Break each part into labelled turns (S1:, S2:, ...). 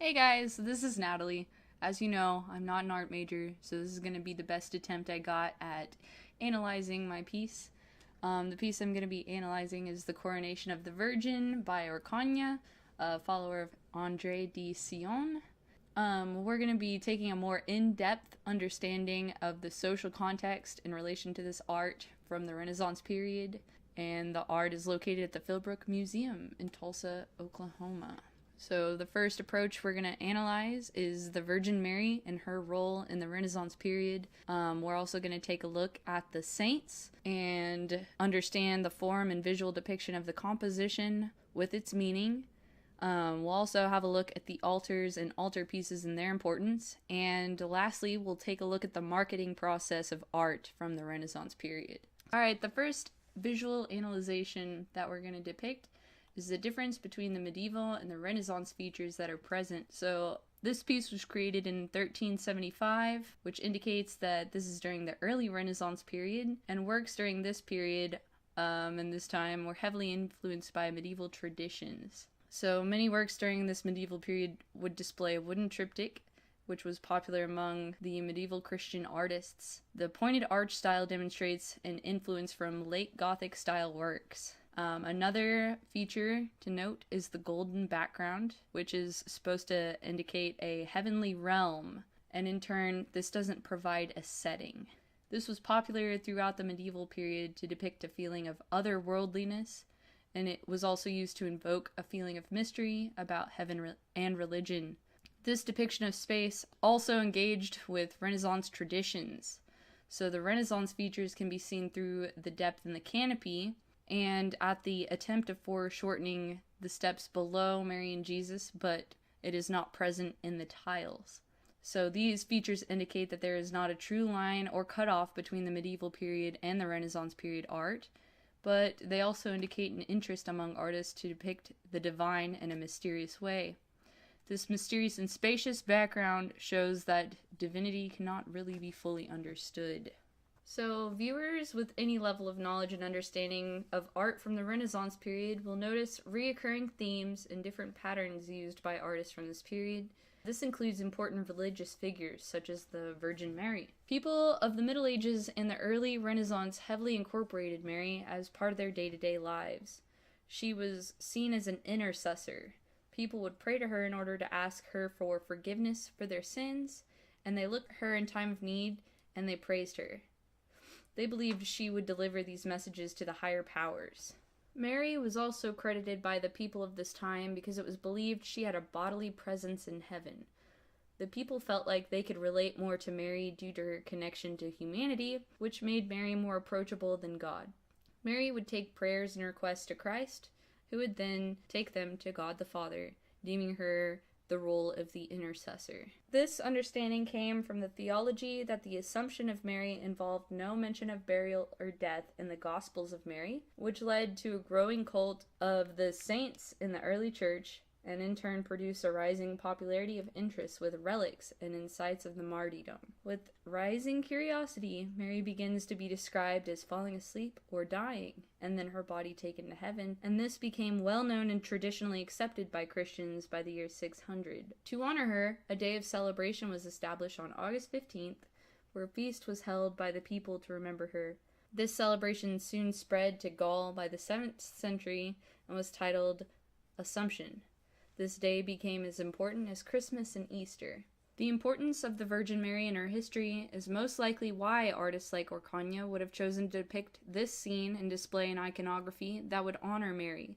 S1: Hey guys, this is Natalie. As you know, I'm not an art major, so this is going to be the best attempt I got at analyzing my piece. The piece I'm going to be analyzing is The Coronation of the Virgin by Orcagna, a follower of Andre de Sion. We're going to be taking a more in-depth understanding of the social context in relation to this art from the Renaissance period, and the art is located at the Philbrook Museum in Tulsa, Oklahoma. So the first approach we're going to analyze is the Virgin Mary and her role in the Renaissance period. We're also going to take a look at the saints and understand the form and visual depiction of the composition with its meaning. We'll also have a look at the altars and altarpieces and their importance. And lastly, we'll take a look at the marketing process of art from the Renaissance period. Alright, the first visual analyzation that we're going to depict is the difference between the medieval and the Renaissance features that are present. So this piece was created in 1375, which indicates that this is during the early Renaissance period, and works during this period and this time were heavily influenced by medieval traditions. So many works during this medieval period would display a wooden triptych, which was popular among the medieval Christian artists. The pointed arch style demonstrates an influence from late Gothic style works. Another feature to note is the golden background, which is supposed to indicate a heavenly realm, and in turn, this doesn't provide a setting. This was popular throughout the medieval period to depict a feeling of otherworldliness, and it was also used to invoke a feeling of mystery about heaven and religion. This depiction of space also engaged with Renaissance traditions. So the Renaissance features can be seen through the depth in the canopy, and at the attempt of foreshortening the steps below Mary and Jesus, but it is not present in the tiles. So these features indicate that there is not a true line or cutoff between the medieval period and the Renaissance period art, but they also indicate an interest among artists to depict the divine in a mysterious way. This mysterious and spacious background shows that divinity cannot really be fully understood. So viewers with any level of knowledge and understanding of art from the Renaissance period will notice reoccurring themes and different patterns used by artists from this period. This includes important religious figures such as the Virgin Mary. People of the Middle Ages and the early Renaissance heavily incorporated Mary as part of their day-to-day lives. She was seen as an intercessor. People would pray to her in order to ask her for forgiveness for their sins, and they looked at her in time of need and they praised her. They believed she would deliver these messages to the higher powers. Mary was also credited by the people of this time because it was believed she had a bodily presence in heaven. The people felt like they could relate more to Mary due to her connection to humanity, which made Mary more approachable than God. Mary would take prayers and requests to Christ, who would then take them to God the Father, deeming her the role of the intercessor. This understanding came from the theology that the Assumption of Mary involved no mention of burial or death in the Gospels of Mary, which led to a growing cult of the saints in the early church, and in turn produced a rising popularity of interest with relics and in sites of the martyrdom. With rising curiosity, Mary begins to be described as falling asleep or dying, and then her body taken to heaven, and this became well known and traditionally accepted by Christians by the year 600. To honor her, a day of celebration was established on August 15th, where a feast was held by the people to remember her. This celebration soon spread to Gaul by the 7th century and was titled Assumption. This day became as important as Christmas and Easter. The importance of the Virgin Mary in her history is most likely why artists like Orcagna would have chosen to depict this scene and display an iconography that would honor Mary.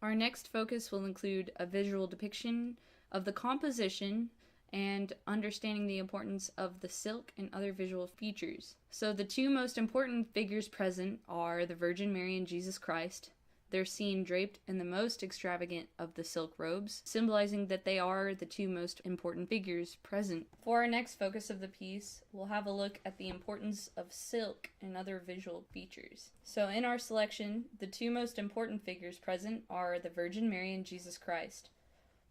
S1: Our next focus will include a visual depiction of the composition and understanding the importance of the silk and other visual features. So the two most important figures present are the Virgin Mary and Jesus Christ. They're seen draped in the most extravagant of the silk robes, symbolizing that they are the two most important figures present. For our next focus of the piece, we'll have a look at the importance of silk and other visual features. So in our selection, the two most important figures present are the Virgin Mary and Jesus Christ.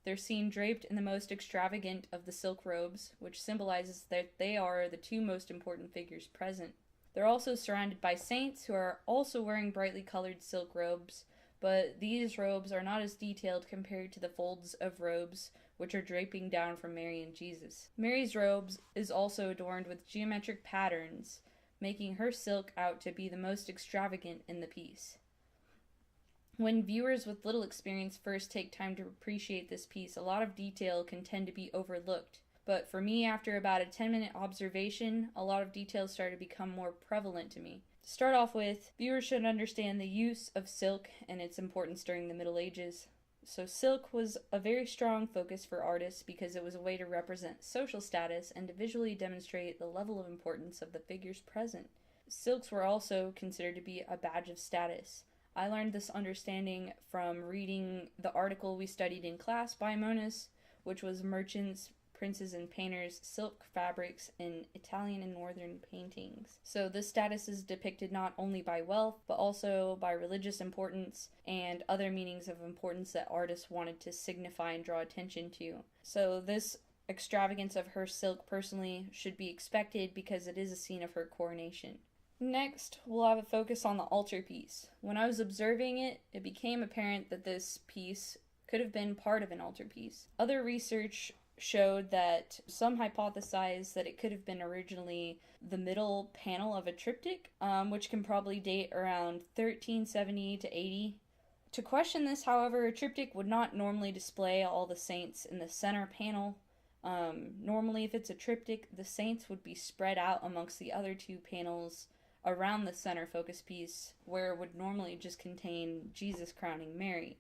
S1: They're seen draped in the most extravagant of the silk robes, which symbolizes that they are the two most important figures present. They're also surrounded by saints who are also wearing brightly colored silk robes, but these robes are not as detailed compared to the folds of robes which are draping down from Mary and Jesus. Mary's robes is also adorned with geometric patterns, making her silk out to be the most extravagant in the piece. When viewers with little experience first take time to appreciate this piece, a lot of detail can tend to be overlooked. But for me, after about a 10-minute observation, a lot of details started to become more prevalent to me. To start off with, viewers should understand the use of silk and its importance during the Middle Ages. So silk was a very strong focus for artists because it was a way to represent social status and to visually demonstrate the level of importance of the figures present. Silks were also considered to be a badge of status. I learned this understanding from reading the article we studied in class by Monas, which was Merchants, Princes and Painters, Silk Fabrics in Italian and Northern Paintings. So this status is depicted not only by wealth, but also by religious importance and other meanings of importance that artists wanted to signify and draw attention to. So this extravagance of her silk personally should be expected because it is a scene of her coronation. Next, we'll have a focus on the altarpiece. When I was observing it, it became apparent that this piece could have been part of an altarpiece. Other research showed that some hypothesized that it could have been originally the middle panel of a triptych, which can probably date around 1370 to 80. To question this, however, a triptych would not normally display all the saints in the center panel. Normally, if it's a triptych, the saints would be spread out amongst the other two panels around the center focus piece, where it would normally just contain Jesus crowning Mary.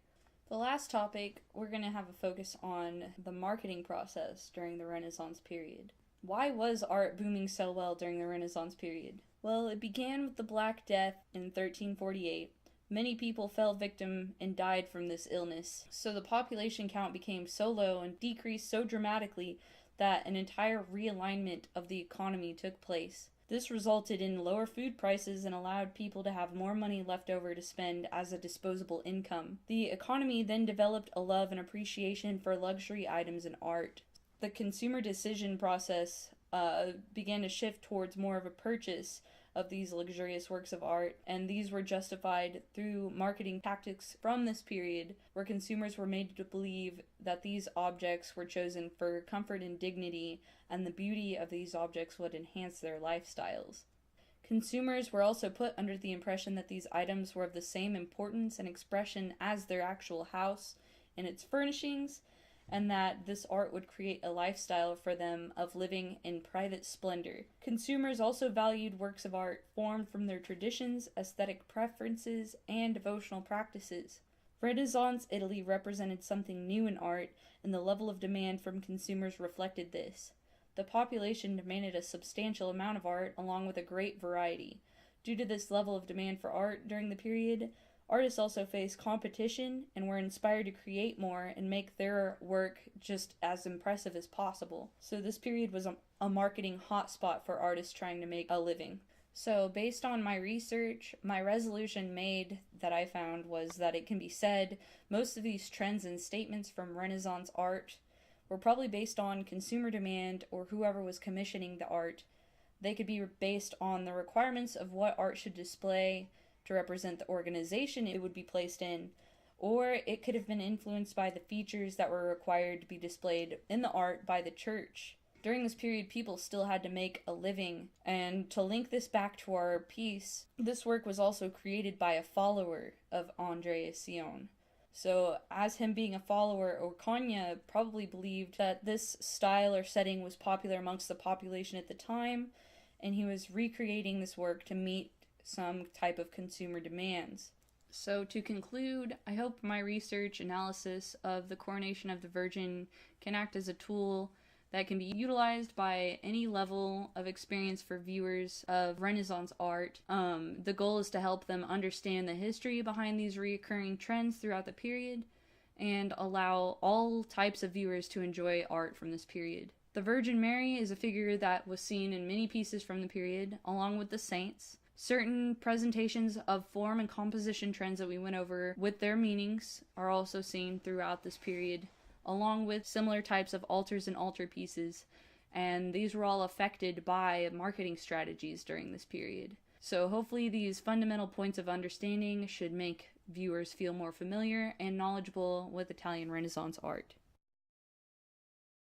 S1: The last topic, we're going to have a focus on the marketing process during the Renaissance period. Why was art booming so well during the Renaissance period? Well, it began with the Black Death in 1348. Many people fell victim and died from this illness, so the population count became so low and decreased so dramatically that an entire realignment of the economy took place. This resulted in lower food prices and allowed people to have more money left over to spend as a disposable income. The economy then developed a love and appreciation for luxury items and art. The consumer decision process began to shift towards more of a purchase of these luxurious works of art, and these were justified through marketing tactics from this period, where consumers were made to believe that these objects were chosen for comfort and dignity, and the beauty of these objects would enhance their lifestyles. Consumers were also put under the impression that these items were of the same importance and expression as their actual house and its furnishings, and that this art would create a lifestyle for them of living in private splendor. Consumers also valued works of art formed from their traditions, aesthetic preferences, and devotional practices. Renaissance Italy represented something new in art, and the level of demand from consumers reflected this. The population demanded a substantial amount of art, along with a great variety. Due to this level of demand for art during the period, artists also faced competition and were inspired to create more and make their work just as impressive as possible. So this period was a marketing hotspot for artists trying to make a living. So based on my research, my resolution made that I found was that it can be said most of these trends and statements from Renaissance art were probably based on consumer demand or whoever was commissioning the art. They could be based on the requirements of what art should display to represent the organization it would be placed in, or it could have been influenced by the features that were required to be displayed in the art by the church. During this period, people still had to make a living, and to link this back to our piece, this work was also created by a follower of Andrea Sion. So, as him being a follower, Orcagna probably believed that this style or setting was popular amongst the population at the time, and he was recreating this work to meet some type of consumer demands. So to conclude, I hope my research analysis of the coronation of the Virgin can act as a tool that can be utilized by any level of experience for viewers of Renaissance art. The goal is to help them understand the history behind these recurring trends throughout the period and allow all types of viewers to enjoy art from this period. The Virgin Mary is a figure that was seen in many pieces from the period, along with the saints. Certain presentations of form and composition trends that we went over with their meanings are also seen throughout this period, along with similar types of altars and altarpieces, and these were all affected by marketing strategies during this period. So hopefully these fundamental points of understanding should make viewers feel more familiar and knowledgeable with Italian Renaissance art.